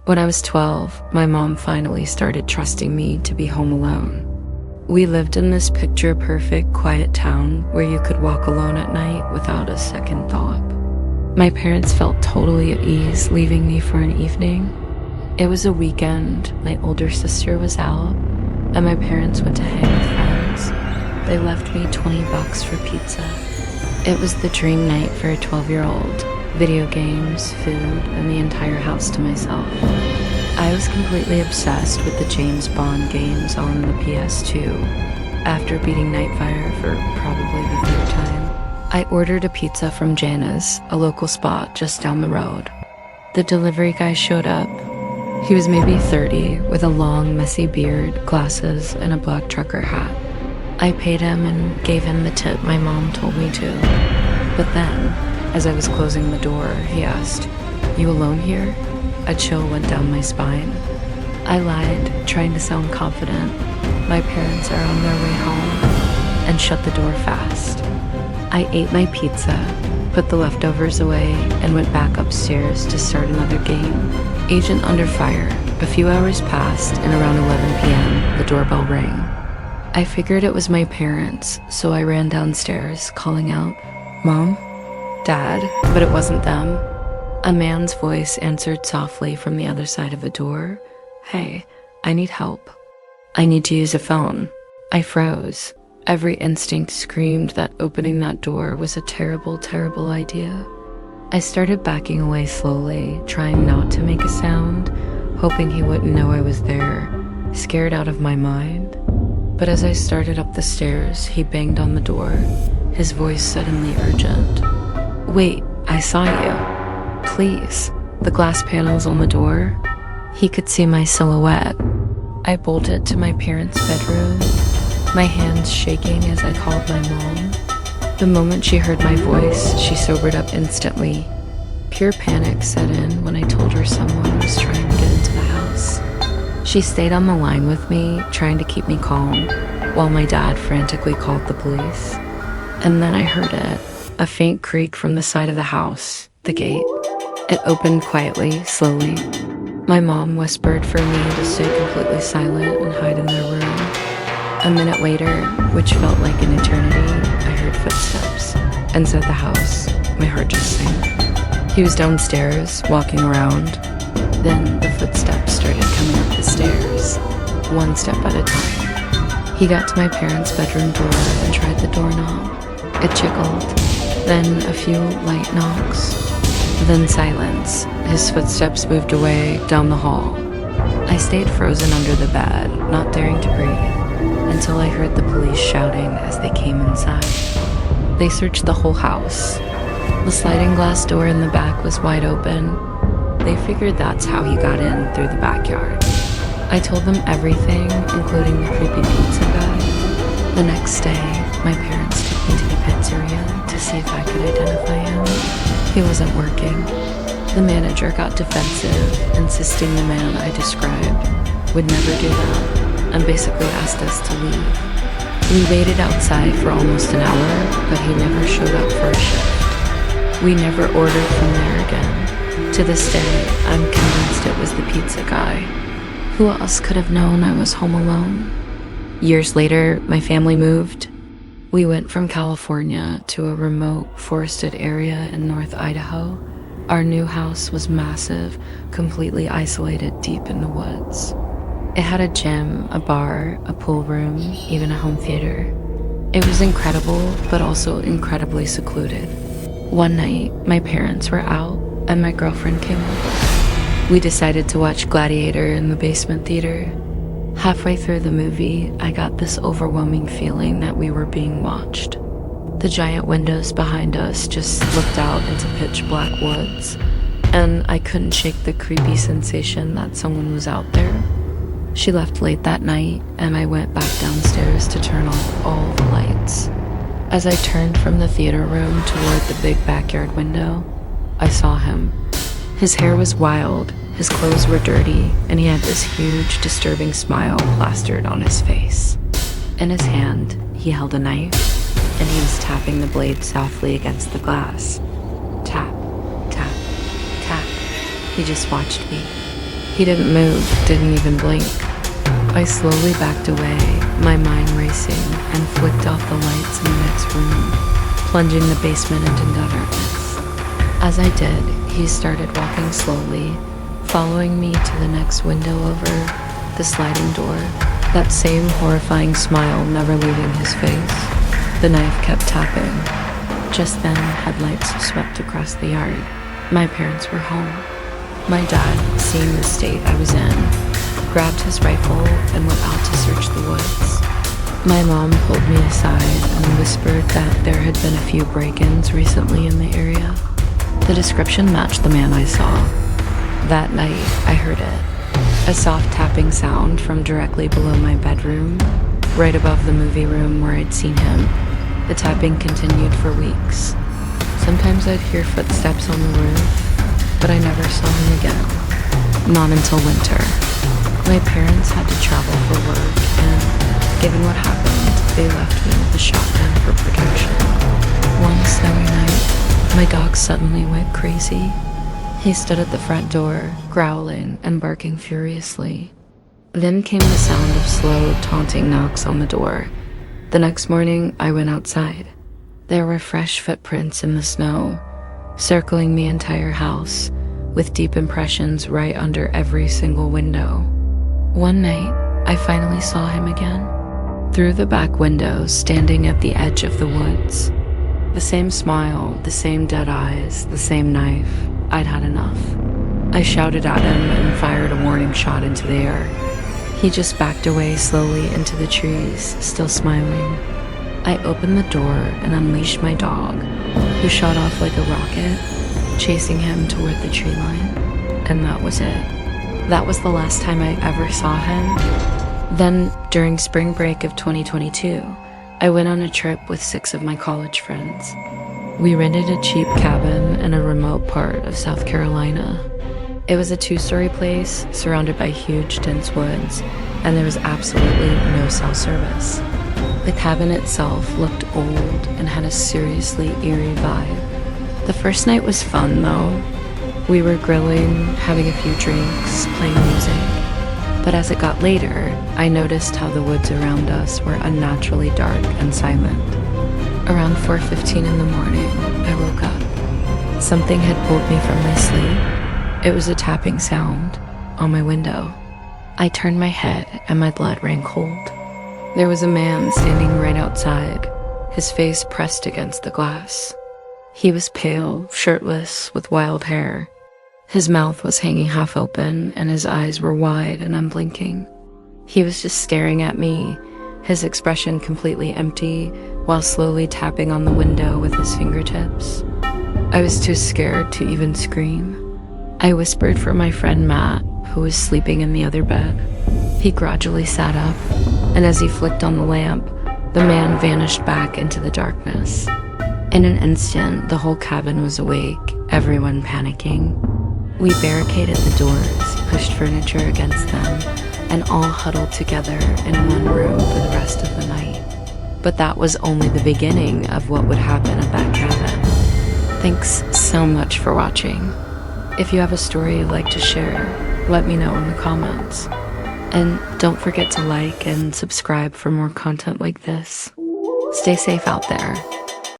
When I was 12, my mom finally started trusting me to be home alone. We lived in this picture-perfect, quiet town where you could walk alone at night without a second thought. My parents felt totally at ease leaving me for an evening. It was a weekend, my older sister was out, and my parents went to hang with friends. They left me $20 for pizza. It was the dream night for a 12-year-old. Video games, food, and the entire house to myself. I was completely obsessed with the James Bond games on the PS2. After beating Nightfire for probably the third time, I ordered a pizza from Jana's, a local spot just down the road. The delivery guy showed up. He was maybe 30, with a long, messy beard, glasses, and a black trucker hat. I paid him and gave him the tip my mom told me to. But then, as I was closing the door, he asked, "You alone here?" A chill went down my spine. I lied, trying to sound confident. My parents are on their way home, and shut the door fast. I ate my pizza, put the leftovers away, and went back upstairs to start another game. Agent Under Fire. A few hours passed, and around 11 p.m., the doorbell rang. I figured it was my parents, so I ran downstairs, calling out, "Mom? Dad?" But it wasn't them. A man's voice answered softly from the other side of the door. "Hey, I need help. I need to use a phone." I froze. Every instinct screamed that opening that door was a terrible, terrible idea. I started backing away slowly, trying not to make a sound, hoping he wouldn't know I was there, scared out of my mind. But as I started up the stairs, he banged on the door, his voice suddenly urgent. "Wait, I saw you. Please." The glass panels on the door. He could see my silhouette. I bolted to my parents' bedroom, my hands shaking as I called my mom. The moment she heard my voice, she sobered up instantly. Pure panic set in when I told her someone was trying to get into the house. She stayed on the line with me, trying to keep me calm, while my dad frantically called the police. And then I heard it. A faint creak from the side of the house, the gate. It opened quietly, slowly. My mom whispered for me to stay completely silent and hide in their room. A minute later, which felt like an eternity, I heard footsteps. Inside the house, my heart just sank. He was downstairs, walking around. Then the footsteps started coming up the stairs, one step at a time. He got to my parents' bedroom door and tried the doorknob. It jiggled. Then a few light knocks, then silence. His footsteps moved away down the hall. I stayed frozen under the bed, not daring to breathe, until I heard the police shouting as they came inside. They searched the whole house. The sliding glass door in the back was wide open. They figured that's how he got in through the backyard. I told them everything, including the creepy pizza guy. The next day, my parents took me to the pizzeria to see if I could identify him. He wasn't working. The manager got defensive, insisting the man I described would never do that, and basically asked us to leave. We waited outside for almost an hour, but he never showed up for a shift. We never ordered from there again. To this day, I'm convinced it was the pizza guy. Who else could have known I was home alone? Years later, my family moved. We went from California to a remote, forested area in North Idaho. Our new house was massive, completely isolated deep in the woods. It had a gym, a bar, a pool room, even a home theater. It was incredible, but also incredibly secluded. One night, my parents were out, and my girlfriend came over. We decided to watch Gladiator in the basement theater. Halfway through the movie, I got this overwhelming feeling that we were being watched. The giant windows behind us just looked out into pitch black woods, and I couldn't shake the creepy sensation that someone was out there. She left late that night, and I went back downstairs to turn off all the lights. As I turned from the theater room toward the big backyard window, I saw him. His hair was wild, his clothes were dirty, and he had this huge, disturbing smile plastered on his face. In his hand, he held a knife, and he was tapping the blade softly against the glass. Tap, tap, tap. He just watched me. He didn't move, didn't even blink. I slowly backed away, my mind racing, and flicked off the lights in the next room, plunging the basement into darkness. As I did, he started walking slowly, following me to the next window over the sliding door, that same horrifying smile never leaving his face. The knife kept tapping. Just then, headlights swept across the yard. My parents were home. My dad, seeing the state I was in, grabbed his rifle and went out to search the woods. My mom pulled me aside and whispered that there had been a few break-ins recently in the area. The description matched the man I saw. That night, I heard it. A soft tapping sound from directly below my bedroom, right above the movie room where I'd seen him. The tapping continued for weeks. Sometimes I'd hear footsteps on the roof, but I never saw him again. Not until winter. My parents had to travel for work, and given what happened, they left me with a shotgun for protection. One snowy night, my dog suddenly went crazy. He stood at the front door, growling and barking furiously. Then came the sound of slow, taunting knocks on the door. The next morning, I went outside. There were fresh footprints in the snow, circling the entire house, with deep impressions right under every single window. One night, I finally saw him again. Through the back window, standing at the edge of the woods. The same smile, the same dead eyes, the same knife. I'd had enough. I shouted at him and fired a warning shot into the air. He just backed away slowly into the trees, still smiling. I opened the door and unleashed my dog, who shot off like a rocket, chasing him toward the tree line. And that was it. That was the last time I ever saw him. Then, during spring break of 2022, I went on a trip with 6 of my college friends. We rented a cheap cabin in a remote part of South Carolina. It was a 2-story place surrounded by huge, dense woods, and there was absolutely no cell service. The cabin itself looked old and had a seriously eerie vibe. The first night was fun, though. We were grilling, having a few drinks, playing music. But as it got later, I noticed how the woods around us were unnaturally dark and silent. Around 4:15 in the morning, I woke up. Something had pulled me from my sleep. It was a tapping sound on my window. I turned my head and my blood ran cold. There was a man standing right outside, his face pressed against the glass. He was pale, shirtless, with wild hair. His mouth was hanging half open and his eyes were wide and unblinking. He was just staring at me, his expression completely empty, while slowly tapping on the window with his fingertips. I was too scared to even scream. I whispered for my friend Matt, who was sleeping in the other bed. He gradually sat up, and as he flicked on the lamp, the man vanished back into the darkness. In an instant, the whole cabin was awake, everyone panicking. We barricaded the doors, pushed furniture against them, and all huddled together in one room for the rest of the night. But that was only the beginning of what would happen at that cabin. Thanks so much for watching. If you have a story you'd like to share, let me know in the comments. And don't forget to like and subscribe for more content like this. Stay safe out there.